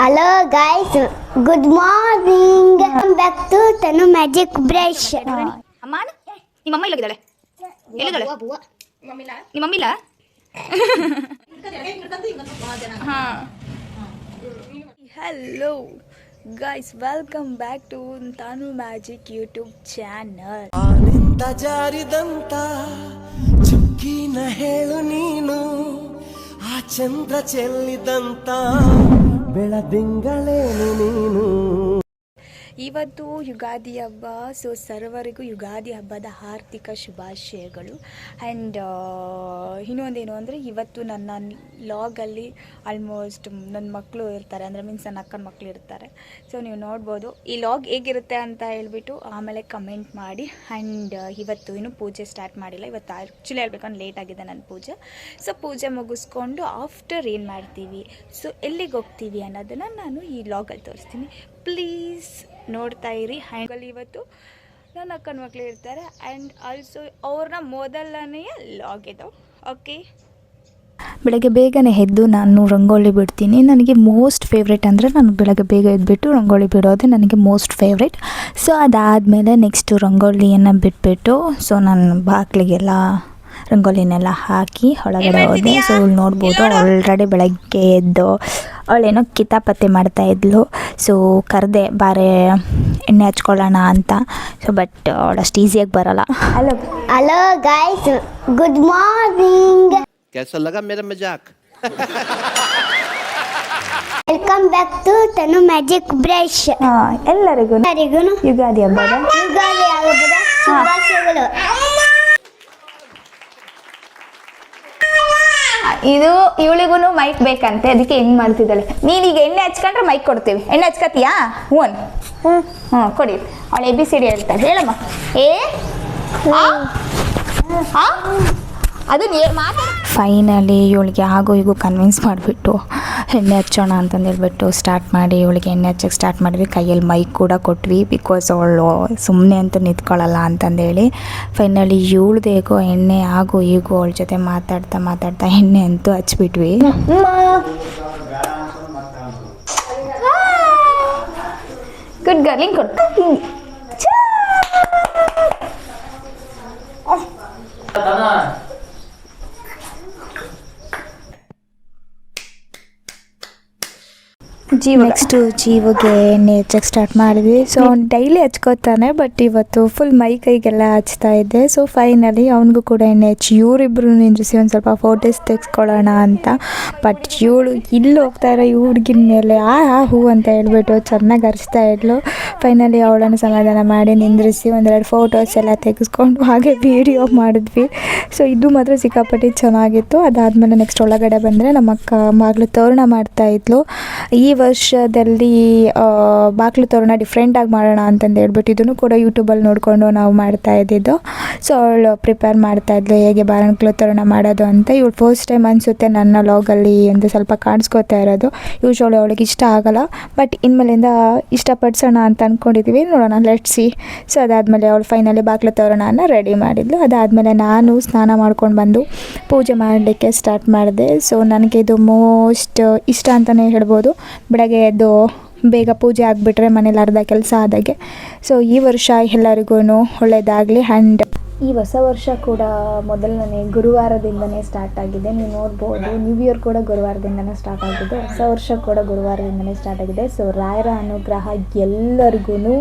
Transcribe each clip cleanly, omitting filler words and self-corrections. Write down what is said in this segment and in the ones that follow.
Hello guys, good morning. Welcome back to Tanu Magic Brush. ಅಮ್ಮ ನಿಮ್ಮ ಅಮ್ಮ ಇಲ್ಲಿದ್ದಾಳೆ ಎಲ್ಲಿದ್ದಾಳೆ ನಿಮ್ಮ ಮಮ್ಮಿ ಇಲ್ಲ Hello guys, welcome back to Tanu Magic YouTube channel. ಆನಿಂದ ಜಾರಿದಂತ ಚುಕ್ಕಿನ ಹೇಳು ನೀನು ಆ ಚಂದ್ರ ಚೆಲ್ಲಿದಂತ ಬೆಳದಿಂಗಳೇನು ನೀನು. ಇವತ್ತು ಯುಗಾದಿ ಹಬ್ಬ, ಸೊ ಸರ್ವರಿಗೂ ಯುಗಾದಿ ಹಬ್ಬದ ಆರ್ಥಿಕ ಶುಭಾಶಯಗಳು. ಆ್ಯಂಡ್ ಇನ್ನೊಂದೇನು ಅಂದರೆ ಇವತ್ತು ನನ್ನ ಲಾಗಲ್ಲಿ ಆಲ್ಮೋಸ್ಟ್ ನನ್ನ ಮಕ್ಕಳು ಇರ್ತಾರೆ, ಅಂದರೆ ಮೀನ್ಸ್ ನನ್ನ ಅಕ್ಕನ ಮಕ್ಕಳು ಇರ್ತಾರೆ. ಸೊ ನೀವು ನೋಡ್ಬೋದು ಈ ಲಾಗ್ ಹೇಗಿರುತ್ತೆ ಅಂತ ಹೇಳ್ಬಿಟ್ಟು ಆಮೇಲೆ ಕಮೆಂಟ್ ಮಾಡಿ. ಆ್ಯಂಡ್ ಇವತ್ತು ಇನ್ನೂ ಪೂಜೆ ಸ್ಟಾರ್ಟ್ ಮಾಡಿಲ್ಲ. ಇವತ್ತು ಆ್ಯಕ್ಚುಲಿ ಹೇಳ್ಬೇಕಂದ್ರೆ ಲೇಟ್ ಆಗಿದೆ ನನ್ನ ಪೂಜೆ. ಸೊ ಪೂಜೆ ಮುಗಿಸ್ಕೊಂಡು ಆಫ್ಟರ್ ಏನು ಮಾಡ್ತೀವಿ, ಸೊ ಎಲ್ಲಿಗೆ ಹೋಗ್ತೀವಿ ಅನ್ನೋದನ್ನು ನಾನು ಈ ಲಾಗಲ್ಲಿ ತೋರಿಸ್ತೀನಿ. ಪ್ಲೀಸ್ ನೋಡ್ತಾ ಇರಿ. ಹ್ಯಾಂಗಲ್ಲಿ ಇವತ್ತು ನನ್ನ ಅಕ್ಕನ ಮಕ್ಕಳು ಇರ್ತಾರೆ ಆ್ಯಂಡ್ ಆಲ್ಸೋ ಅವ್ರನ್ನ ಮೊದಲನೆಯ ಲಾಗ್ ಇದು. ಓಕೆ, ಬೆಳಗ್ಗೆ ಬೇಗನೆ ಎದ್ದು ನಾನು ರಂಗೋಲಿ ಬಿಡ್ತೀನಿ. ನನಗೆ ಮೋಸ್ಟ್ ಫೇವ್ರೇಟ್ ಅಂದರೆ ನಾನು ಬೆಳಗ್ಗೆ ಬೇಗ ಎದ್ದುಬಿಟ್ಟು ರಂಗೋಲಿ ಬಿಡೋದೇ ನನಗೆ ಮೋಸ್ಟ್ ಫೇವ್ರೇಟ್. ಸೊ ಅದಾದಮೇಲೆ ನೆಕ್ಸ್ಟು ರಂಗೋಲಿಯನ್ನು ಬಿಟ್ಬಿಟ್ಟು ಸೊ ನಾನು ಬಾಗಿಲಿಗೆಲ್ಲ ರಂಗೋಲಿನೆಲ್ಲ ಹಾಕಿ ಒಳಗಡೆ ಹೋದೆ. ಸೊ ಇಲ್ಲಿ ನೋಡ್ಬೋದು ಆಲ್ರೆಡಿ ಬೆಳಗ್ಗೆ ಎದ್ದು ಅವಳೇನೋ ಕಿತಾಪತಿ ಮಾಡ್ತಾಯಿದ್ಲು. ಸೊ ಕರೆದೆ ಬಾರೆ ಎಣ್ಣೆ ಹಚ್ಕೊಳ್ಳೋಣ ಅಂತ. ಸೊ ಬಟ್ ಅವಳಷ್ಟು ಈಸಿಯಾಗಿ ಬರೋಲ್ಲ. Hello guys, good morning. कैसा लगा मेरा मजाक? Welcome back to Tanu Magic Brush. ಎಲ್ಲರಿಗೂ ಯುಗಾದಿ ಹಬ್ಬದ ಯುಗಾದಿ ಹಬ್ಬದ ಶುಭಾಶಯಗಳು. ಇದು ಇವಳಿಗೂ ಮೈಕ್ ಬೇಕಂತೆ, ಅದಕ್ಕೆ ಹೆಂಗ್ ಮಾಡ್ತಿದ್ದಾಳೆ. ನೀನೀಗ ಎಣ್ಣೆ ಹಚ್ಕೊಂಡ್ರೆ ಮೈಕ್ ಕೊಡ್ತೀವಿ. ಎಣ್ಣೆ ಹಚ್ಕತಿಯಾ? ಹ್ಞೂ ಕೊಡಿ. ಅವಳು ABCD ಹೇಳ್ತಾಳೆ. ಹೇಳಮ್ಮ. ಅದು ಫೈನಲಿ ಇವಳಿಗೆ ಆಗೋ ಈಗೂ ಕನ್ವಿನ್ಸ್ ಮಾಡಿಬಿಟ್ಟು ಎಣ್ಣೆ ಹಚ್ಚೋಣ ಅಂತಂದು ಹೇಳ್ಬಿಟ್ಟು ಸ್ಟಾರ್ಟ್ ಮಾಡಿ ಇವಳಿಗೆ ಎಣ್ಣೆ ಹಚ್ಚಕ್ಕೆ ಸ್ಟಾರ್ಟ್ ಮಾಡಿದ್ವಿ. ಕೈಯಲ್ಲಿ ಮೈಕ್ ಕೂಡ ಕೊಟ್ವಿ, ಬಿಕಾಸ್ ಅವಳು ಸುಮ್ಮನೆ ಅಂತೂ ನಿಂತ್ಕೊಳ್ಳಲ್ಲ ಅಂತಂದೇಳಿ. ಫೈನಲಿ ಇವಳ್ದೇಗೋ ಎಣ್ಣೆ ಆಗೋ ಈಗೂ ಅವಳ ಜೊತೆ ಮಾತಾಡ್ತಾ ಎಣ್ಣೆ ಅಂತೂ ಹಚ್ಬಿಟ್ವಿ. ಗುಡ್ ಗರ್ಲ್, ಹಿಂಗೆ ಕೊಟ್ಟು ನೆಕ್ಸ್ಟು ಜೀವಗೆ ಎಣ್ಣೆ ಹಚ್ಚಕ್ಕೆ ಸ್ಟಾರ್ಟ್ ಮಾಡಿದ್ವಿ. ಸೊ ಅವ್ನು ಡೈಲಿ ಹಚ್ಕೋತಾನೆ, ಬಟ್ ಇವತ್ತು ಫುಲ್ ಮೈ ಕೈಗೆಲ್ಲ ಹಚ್ತಾ ಇದ್ದೆ. ಸೊ ಫೈನಲಿ ಅವನಿಗೂ ಕೂಡ ಎಣ್ಣೆ ಹಚ್ಚಿ ಇವರಿಬ್ಬರು ನಿಂದ್ರಿಸಿ ಒಂದು ಸ್ವಲ್ಪ ಫೋಟೋಸ್ ತೆಗೆಸ್ಕೊಳ್ಳೋಣ ಅಂತ. ಬಟ್ ಇವಳು ಇಲ್ಲಿ ಹೋಗ್ತಾ ಇರೋ ಈ ಹುಡುಗಿನ ಮೇಲೆ ಹೂ ಅಂತ ಹೇಳ್ಬಿಟ್ಟು ಚೆನ್ನಾಗಿ ಹರಿಸ್ತಾ ಇದ್ಲು. ಫೈನಲಿ ಅವಳನ್ನು ಸಮಾಧಾನ ಮಾಡಿ ನಿಂದ್ರಿಸಿ ಒಂದೆರಡು ಫೋಟೋಸ್ ಎಲ್ಲ ತೆಗೆಸ್ಕೊಂಡು ಹಾಗೆ ವೀಡಿಯೋ ಮಾಡಿದ್ವಿ. ಸೊ ಇದು ಮಾತ್ರ ಸಿಕ್ಕಾಪಟ್ಟಿ ಚೆನ್ನಾಗಿತ್ತು. ಅದಾದಮೇಲೆ ನೆಕ್ಸ್ಟ್ ಒಳಗಡೆ ಬಂದರೆ ನಮ್ಮ ಅಕ್ಕ ಬಾಗಿಲು ತೋರಣ ಮಾಡ್ತಾಯಿದ್ಲು. ಈ ವರ್ಷದಲ್ಲಿ ಬಾಗಿಲು ತೋರಣ ಡಿಫ್ರೆಂಟಾಗಿ ಮಾಡೋಣ ಅಂತಂದು ಹೇಳ್ಬಿಟ್ಟು ಇದನ್ನು ಕೂಡ ಯೂಟ್ಯೂಬಲ್ಲಿ ನೋಡಿಕೊಂಡು ನಾವು ಮಾಡ್ತಾ ಇದ್ದಿದ್ದು. ಸೊ ಅವಳು ಪ್ರಿಪೇರ್ ಮಾಡ್ತಾಯಿದ್ಲು ಹೇಗೆ ಬಾಗಿಲು ತೋರಣ ಮಾಡೋದು ಅಂತ. ಇವಳು ಫಸ್ಟ್ ಟೈಮ್ ಅನಿಸುತ್ತೆ ನನ್ನ ಲಾಗಲ್ಲಿ ಒಂದು ಸ್ವಲ್ಪ ಕಾಣಿಸ್ಕೋತಾ ಇರೋದು. ಯೂಶ್ವಲಿ ಅವಳಿಗೆ ಇಷ್ಟ ಆಗೋಲ್ಲ, ಬಟ್ ಇನ್ಮೇಲಿಂದ ಇಷ್ಟಪಡಿಸೋಣ ಅಂತ ಅಂದ್ಕೊಂಡಿದ್ದೀವಿ. ನೋಡೋಣ, ಲೆಟ್ಸ್ ಸಿ. ಸೊ ಅದಾದಮೇಲೆ ಅವಳು ಫೈನಲಿ ಬಾಗಿಲು ತೋರಣನ ರೆಡಿ ಮಾಡಿದ್ಲು. ಅದಾದಮೇಲೆ ನಾನು ಸ್ನಾನ ಮಾಡ್ಕೊಂಡು ಬಂದು ಪೂಜೆ ಮಾಡಲಿಕ್ಕೆ ಸ್ಟಾರ್ಟ್ ಮಾಡಿದೆ. ಸೊ ನನಗೆ ಇದು ಮೋಸ್ಟ್ ಇಷ್ಟ ಅಂತಲೇ ಹೇಳ್ಬೋದು. ಬೆಳಗ್ಗೆ ಎದ್ದು ಬೇಗ ಪೂಜೆ ಆಗಿಬಿಟ್ರೆ ಮನೇಲಿ ಅರ್ಧ ಕೆಲಸ ಆದಾಗೆ. ಸೊ ಈ ವರ್ಷ ಎಲ್ಲರಿಗೂ ಒಳ್ಳೆಯದಾಗಲಿ. ಆ್ಯಂಡ್ ಈ ಹೊಸ ವರ್ಷ ಕೂಡ ಮೊದಲನೇ ಗುರುವಾರದಿಂದನೇ ಸ್ಟಾರ್ಟ್ ಆಗಿದೆ. ನೀವು ನೋಡ್ಬೋದು, ನ್ಯೂ ಇಯರ್ ಕೂಡ ಗುರುವಾರದಿಂದನೇ ಸ್ಟಾರ್ಟ್ ಆಗಿದೆ, ಹೊಸ ವರ್ಷ ಕೂಡ ಗುರುವಾರದಿಂದನೇ ಸ್ಟಾರ್ಟ್ ಆಗಿದೆ. ಸೊ ರಾಯರ ಅನುಗ್ರಹ ಎಲ್ಲರಿಗೂ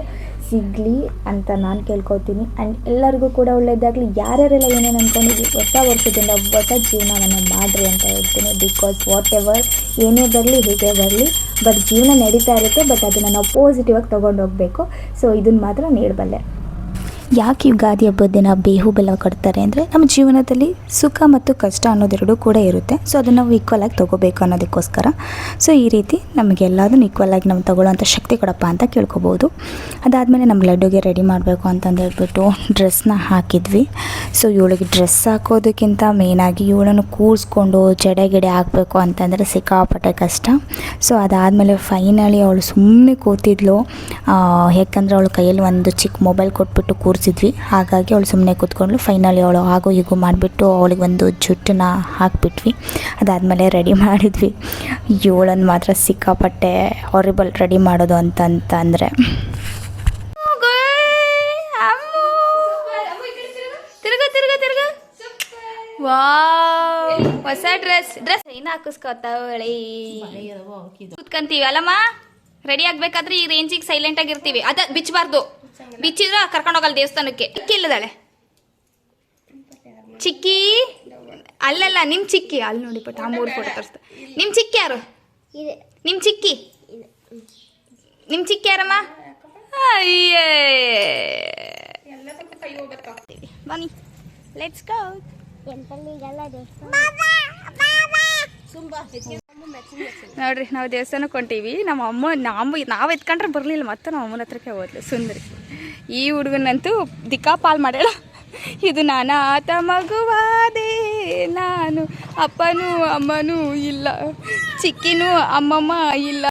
ಸಿಗಲಿ ಅಂತ ನಾನು ಕೇಳ್ಕೊತೀನಿ. ಆ್ಯಂಡ್ ಎಲ್ಲರಿಗೂ ಕೂಡ ಒಳ್ಳೆಯದಾಗಲಿ. ಯಾರ್ಯಾರೆಲ್ಲ ಏನೇನು ಅಂದ್ಕೊಂಡಿದ್ವಿ ಹೊಸ ವರ್ಷದಿಂದ ಹೊಸ ಜೀವನವನ್ನು ಮಾಡಿರಿ ಅಂತ ಹೇಳ್ತೀನಿ. ಬಿಕಾಸ್ ವಾಟ್ ಎವರ್ ಏನೇ ಬರಲಿ ಹೇಗೆ ಬರಲಿ, ಬಟ್ ಜೀವನ ನಡೀತಾ ಇರುತ್ತೆ, ಬಟ್ ಅದನ್ನು ನಾವು ಪಾಸಿಟಿವ್ ಆಗಿ ತೊಗೊಂಡು ಹೋಗಬೇಕು. ಸೊ ಇದನ್ನು ಮಾತ್ರ ನೀಡಬಲ್ಲೆ. ಯಾಕೆ ಯುಗಾದಿ ಹಬ್ಬದ ದಿನ ಬೇವು ಬೆಲ್ಲ ಕೊಡ್ತಾರೆ ಅಂದರೆ ನಮ್ಮ ಜೀವನದಲ್ಲಿ ಸುಖ ಮತ್ತು ಕಷ್ಟ ಅನ್ನೋದೆರಡೂ ಕೂಡ ಇರುತ್ತೆ. ಸೊ ಅದನ್ನು ನಾವು ಈಕ್ವಲಾಗಿ ತೊಗೋಬೇಕು ಅನ್ನೋದಕ್ಕೋಸ್ಕರ. ಸೊ ಈ ರೀತಿ ನಮಗೆಲ್ಲದನ್ನು ಈಕ್ವಲಾಗಿ ನಾವು ತೊಗೊಳ್ಳೋವಂಥ ಶಕ್ತಿ ಕೊಡಪ್ಪ ಅಂತ ಕೇಳ್ಕೊಬೋದು. ಅದಾದಮೇಲೆ ನಮ್ಮ ಲಡ್ಡುಗೆ ರೆಡಿ ಮಾಡಬೇಕು ಅಂತಂದು ಹೇಳ್ಬಿಟ್ಟು ಡ್ರೆಸ್ನ ಹಾಕಿದ್ವಿ. ಸೊ ಇವಳಿಗೆ ಡ್ರೆಸ್ ಹಾಕೋದಕ್ಕಿಂತ ಮೇಯ್ನಾಗಿ ಇವಳನ್ನು ಕೂರಿಸ್ಕೊಂಡು ಜಡೆ ಹಾಕಬೇಕು ಅಂತಂದರೆ ಸಿಕ್ಕಾಪಟ್ಟೆ ಕಷ್ಟ. ಸೊ ಅದಾದಮೇಲೆ ಫೈನಲಿ ಅವಳು ಸುಮ್ಮನೆ ಕೂತಿದ್ಲು. ಯಾಕಂದರೆ ಅವಳ ಕೈಯಲ್ಲಿ ಒಂದು ಚಿಕ್ಕ ಮೊಬೈಲ್ ಕೊಟ್ಬಿಟ್ಟು ತೋರಿಸಿದ್ವಿ. ಹಾಗಾಗಿ ಅವಳು ಸುಮ್ಮನೆ ಕೂತ್ಕೊಂಡ್ಳು. ಫೈನಲಿ ಅವಳು ಹಾಗೂ ಹೀಗೂ ಮಾಡಿಬಿಟ್ಟು ಅವಳಿಗೆ ಒಂದು ಜುಟ್ಟನ್ನ ಹಾಕಿಬಿಟ್ವಿ. ಅದಾದಮೇಲೆ ರೆಡಿ ಮಾಡಿದ್ವಿ. ಇವಳನ್ನು ಮಾತ್ರ ಸಿಕ್ಕಾಪಟ್ಟೆ ಹಾರಿಬಲ್ ರೆಡಿ ಮಾಡೋದು ಅಂತಂದರೆ. ವಾವ್, ಹೊಸ ಡ್ರೆಸ್ ಏನ್ ಹಾಕಿಸ್ಕೊತಾವಳಿ ಕೂತ್ಕಂತೀವಿ ಅಲ್ಲಮ್ಮ. ರೆಡಿ ಆಗ್ಬೇಕಾದ್ರೆ ಈ ರೇಂಜಿಗೆ ಸೈಲೆಂಟ್ ಆಗಿರ್ತೀವಿ. ಅದ ಬಿಚ್ಚಬಾರ್ದು, ಬಿಚ್ಚಿದ್ರೆ ಕರ್ಕೊಂಡು ಹೋಗಲ್ಲ ದೇವಸ್ಥಾನಕ್ಕೆ. ಚಿಕ್ಕಿ ಇಲ್ಲದಾಳೆ ಚಿಕ್ಕಿ. ಅಲ್ಲಲ್ಲ ನಿಮ್ ಚಿಕ್ಕಿ ಅಲ್ಲಿ ನೋಡಿ ಪಟ್ಟ ಆ 3 ಫೋಟೋ ತೋರಿಸ್ತಾ. ನಿಮ್ ಚಿಕ್ಕಿ ಯಾರು? ನಿಮ್ ಚಿಕ್ಕಿ ಯಾರಮ್ಮ? ಅಯ್ಯೇ ಬನ್ನಿ, ಲೆಟ್ಸ್ ಗೋ. ನೋಡ್ರಿ, ನಾವು ದೇವಸ್ಥಾನಕ್ಕೆ ಹೊಂಟೀವಿ. ನಮ್ಮ ಅಮ್ಮ ನಾವು ಎತ್ಕೊಂಡ್ರೆ ಬರಲಿಲ್ಲ, ಮತ್ತೆ ನಮ್ಮ ಅಮ್ಮನ ಹತ್ರಕ್ಕೆ ಹೋದ್ಲು ಸುಂದರಿ. ಈ ಹುಡುಗನಂತೂ ದಿಕ್ಕಾಪಾಲ್ ಮಾಡ್ಯಾಳ. ಇದು ನಾನಾತ ಮಗುವಾದೆ, ನಾನು ಅಪ್ಪನೂ ಅಮ್ಮನೂ ಇಲ್ಲ, ಚಿಕ್ಕಿನೂ ಅಮ್ಮಮ್ಮ ಇಲ್ಲ.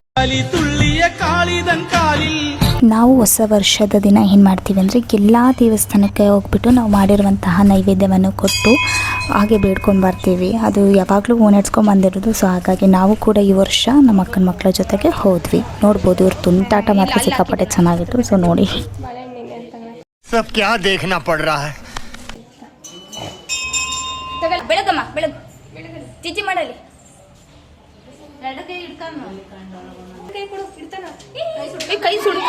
ನಾವು ಹೊಸ ವರ್ಷದ ದಿನ ಏನು ಮಾಡ್ತೀವಿ ಅಂದರೆ ಎಲ್ಲ ದೇವಸ್ಥಾನಕ್ಕೆ ಹೋಗ್ಬಿಟ್ಟು ನಾವು ಮಾಡಿರುವಂತಹ ನೈವೇದ್ಯವನ್ನು ಕೊಟ್ಟು ಹಾಗೆ ಬೇಡ್ಕೊಂಡು ಬರ್ತೀವಿ. ಅದು ಯಾವಾಗಲೂ ಓಣೆಡ್ಸ್ಕೊಂಬಂದಿರೋದು. ಸೊ ಹಾಗಾಗಿ ನಾವು ಕೂಡ ಈ ವರ್ಷ ನಮ್ಮ ಅಕ್ಕನ ಮಕ್ಕಳ ಜೊತೆಗೆ ಹೋದ್ವಿ. ನೋಡ್ಬೋದು, ಇವ್ರ ತುಂಟಾಟ ಮಾತ್ರ ಸಿಕ್ಕಾಪಟ್ಟೆ ಚೆನ್ನಾಗಿತ್ತು. ಸೊ ನೋಡಿ, सब क्या देखना पड़ रहा है. ಬೆಳಗಮ್ಮ ಬೆಳಗ್ ಚಿಚ್ಚಿ ಮಾಡಲಿ. ಕೈ ಸುಡು.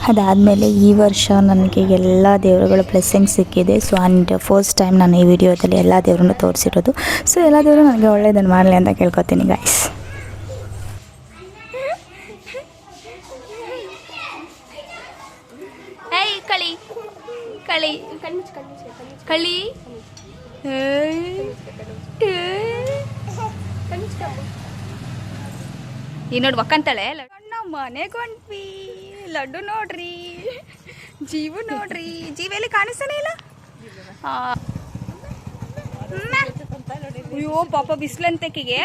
ಅದಾದಮೇಲೆ ಈ ವರ್ಷ ನನಗೆ ಎಲ್ಲ ದೇವರುಗಳ ಬ್ಲೆಸ್ಸಿಂಗ್ ಸಿಕ್ಕಿದೆ. ಸೊ ಆ್ಯಂಡ್ ಫಸ್ಟ್ ಟೈಮ್ ನಾನು ಈ ವಿಡಿಯೋದಲ್ಲಿ ಎಲ್ಲ ದೇವರನ್ನು ತೋರಿಸಿರೋದು. ಸೊ ಎಲ್ಲ ದೇವರು ನನಗೆ ಒಳ್ಳೆಯದನ್ನು ಮಾಡಲಿ ಅಂತ ಕೇಳ್ಕೊತೀನಿ ಗೈಸ್. ಕಳಿ ಕಳಿ ಕಳಿ ಈ ನೋಡಿ ಒಕ್ಕಂತಾಳೆ. ನಮ್ಮ ಮನೆಗೆ ಹೊಂಟ್ವಿ. ಲಡ್ಡು ನೋಡ್ರಿ, ಜೀವು ನೋಡ್ರಿ. ಜೀವೆಲ್ಲಿ ಕಾಣಿಸ್ತಾನೆ ಇಲ್ಲ. ಅಯ್ಯೋ ಪಾಪ ಬಿಸಿಲಂತಕ್ಕಿಗೆ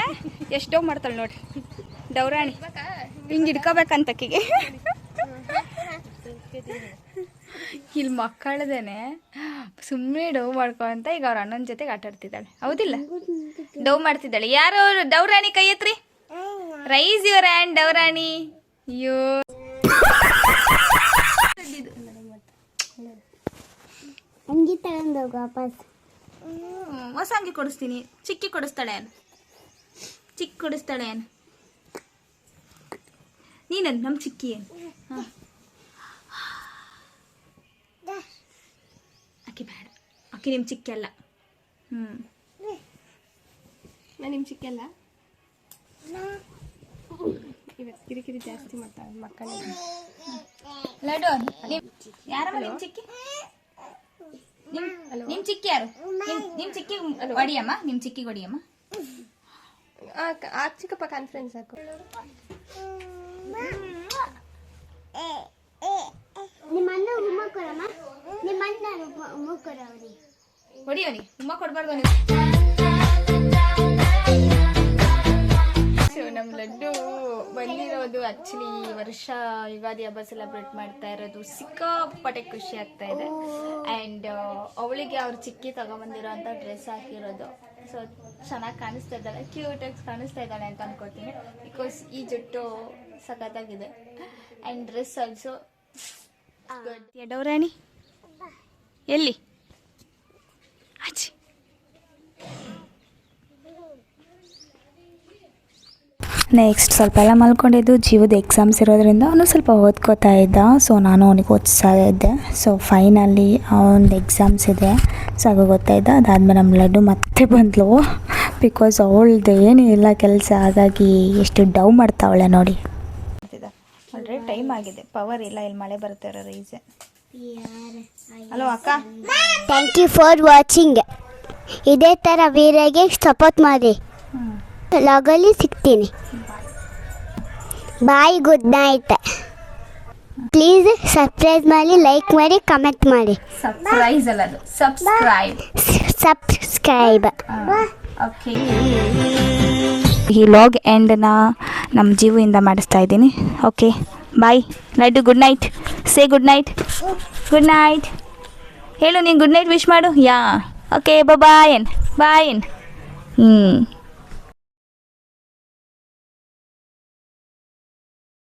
ಎಷ್ಟೋ ಮಾಡ್ತಾಳೆ ನೋಡ್ರಿ ಡೌರಾಣಿ. ಹಿಂಗೆ ಹಿಡ್ಕೋಬೇಕಂತಕ್ಕಿಗೆ. ಇಲ್ಲಿ ಮಕ್ಕಳದೇನೆ ಸುಮ್ಮನೆ ಡವ್ ಮಾಡ್ಕೊಂತ ಈಗ ಅವ್ರ ಅಣ್ಣನ ಜೊತೆಗೆ ಆಟ ಆಡ್ತಿದ್ದಾಳೆ. ಹೌದಿಲ್ಲ? ಡವ್ ಮಾಡ್ತಿದ್ದಾಳೆ. ಯಾರು ಡೌರಾಣಿ? ಕೈ ಎತ್ರಿ. Raise your hand Dourani. ಅಯ್ಯೋ ಅಂಗಿ ತಗೊಂಡೋಗ ವಾಪಸ್. ಹೊಸ ಅಂಗಿ ಕೊಡಿಸ್ತೀನಿ. ಚಿಕ್ಕಿ ಕೊಡಿಸ್ತಾಳೆ ಏನು? ಚಿಕ್ಕಿ ಕೊಡಿಸ್ತಾಳೆ ಏನು? ನೀನಂದು ನಮ್ಮ ಚಿಕ್ಕಿ ಏನು? ಹಾಂ, ಅಕ್ಕಿ ಬೇಡ. ಅಕ್ಕಿ ನಿಮ್ಮ ಚಿಕ್ಕಿ ಅಲ್ಲ. ನಾನು ನಿಮ್ಮ ಚಿಕ್ಕಿ ಅಲ್ಲ. ಇವತ್ತು ಕಿರಿಕಿರಿ ಜಾಸ್ತಿ ಮಾಡ್ತಾಳೆ ಮಕ್ಕಳು. ಲಡ್ಡು ಯಾರಮ್ಮ ನಿಮ್ಮ ಚಿಕ್ಕಿ? ನಿಮ್ಮ ಚಿಕ್ಕಿ ಯಾರು? ನಿಮ್ಮ ಚಿಕ್ಕಿ ಹೊಡಿಯಮ್ಮ. ನಿಮ್ಮ ಚಿಕ್ಕಿ ಹೊಡಿಯಮ್ಮ. ಆ ಚಿಕ್ಕಪ್ಪ ಕಾನ್ಫರೆನ್ಸ್ ಹಾಕು. ನಿಮ್ಮ ಅಣ್ಣ ಉಮ್ಮ ಕೊಡಮ್ಮ. ನಿಮ್ಮ ಅಣ್ಣ ಉಮ್ಮ ಕೊಡವರಿ. ಹೊಡಿಯೋನಿ. ಉಮ್ಮ ಕೊಡಬಾರ್ದು. ನಮ್ಮ ಲಡ್ಡು ಬಂದಿರೋದು ಆ್ಯಕ್ಚುಲಿ ಈ ವರ್ಷ ಯುಗಾದಿ ಹಬ್ಬ ಸೆಲೆಬ್ರೇಟ್ ಮಾಡ್ತಾ ಇರೋದು ಸಿಕ್ಕಾಪಟ್ಟೆ ಖುಷಿ ಆಗ್ತಾ ಇದೆ. ಆ್ಯಂಡ್ ಅವಳಿಗೆ ಅವ್ರ ಚಿಕ್ಕಿ ತಗೊಂಬಂದಿರೋ ಅಂಥ ಡ್ರೆಸ್ ಹಾಕಿರೋದು. ಸೊ ಚೆನ್ನಾಗಿ ಕಾಣಿಸ್ತಾ ಇದ್ದಾಳೆ, ಕ್ಯೂಟಾಗಿ ಕಾಣಿಸ್ತಾ ಇದ್ದಾಳೆ ಅಂತ ಅನ್ಕೋತೀನಿ. ಬಿಕಾಸ್ ಈ ಜುಟ್ಟು ಸಖತ್ತಾಗಿದೆ. And dress also good. Dourani ಎಲ್ಲಿ? ಆಚೆ. ನೆಕ್ಸ್ಟ್ ಸ್ವಲ್ಪ ಎಲ್ಲ ಮಲ್ಕೊಂಡಿದ್ದು. ಜೀವದ ಎಕ್ಸಾಮ್ಸ್ ಇರೋದ್ರಿಂದ ಅವನು ಸ್ವಲ್ಪ ಓದ್ಕೋತಾ ಇದ್ದ. ಸೊ ನಾನು ಅವನಿಗೆ ಓದಿಸ್ತಾ ಇದ್ದೆ. ಸೊ ಫೈನಲಿ ಅವನದು ಎಕ್ಸಾಮ್ಸ್ ಇದೆ. ಸೊ ಆಗ ಗೊತ್ತಾ ಇದ್ದ. ಅದಾದಮೇಲೆ ನಮ್ಮ ಲಡ್ಡು ಮತ್ತೆ ಬಂದಳು. ಬಿಕಾಸ್ ಅವಳದು ಏನೂ ಇಲ್ಲ ಕೆಲಸ. ಹಾಗಾಗಿ ಎಷ್ಟು ಡವ್ ಮಾಡ್ತಾವಳೆ ನೋಡಿ. ಆಲ್ರೆಡಿ ಟೈಮ್ ಆಗಿದೆ. ಪವರ್ ಇಲ್ಲ. ಇಲ್ಲಿ ಮಳೆ ಬರ್ತಾ ಇರೋ ರೀಸನ್. ಹಲೋ ಅಕ್ಕ, ಥ್ಯಾಂಕ್ ಯು ಫಾರ್ ವಾಚಿಂಗ್. ಇದೇ ಥರ ವೀರಾಗೆ ಸಪೋರ್ಟ್ ಮಾಡಿ. ಲಾಗಲ್ಲಿ ಸಿಗ್ತೀನಿ. Bye, good night. Please subscribe ಮಾಡಿ, ಲೈಕ್ ಮಾಡಿ, ಕಮೆಂಟ್ ಮಾಡಿ. ಸರ್ಪ್ರೈಸ್ ಅಲ್ಲ ಅದು, ಸಬ್ಸ್ಕ್ರೈಬ್. ಸಬ್ಸ್ಕ್ರೈಬ್. ಓಕೆ. ಈ ಲಾಗ್ ಎಂಡನ್ನ ನಮ್ಮ ಜೀವಿಂದ ಮಾಡಿಸ್ತಾ ಇದ್ದೀನಿ. Okay bye Laddu, good night. Say good night. Good night ಹೇಳು ನೀನು, ಗುಡ್ ನೈಟ್ ವಿಶ್ ಮಾಡು. ಯಾ ಓಕೆ ಬಾಯ್ ಬಾಯ್.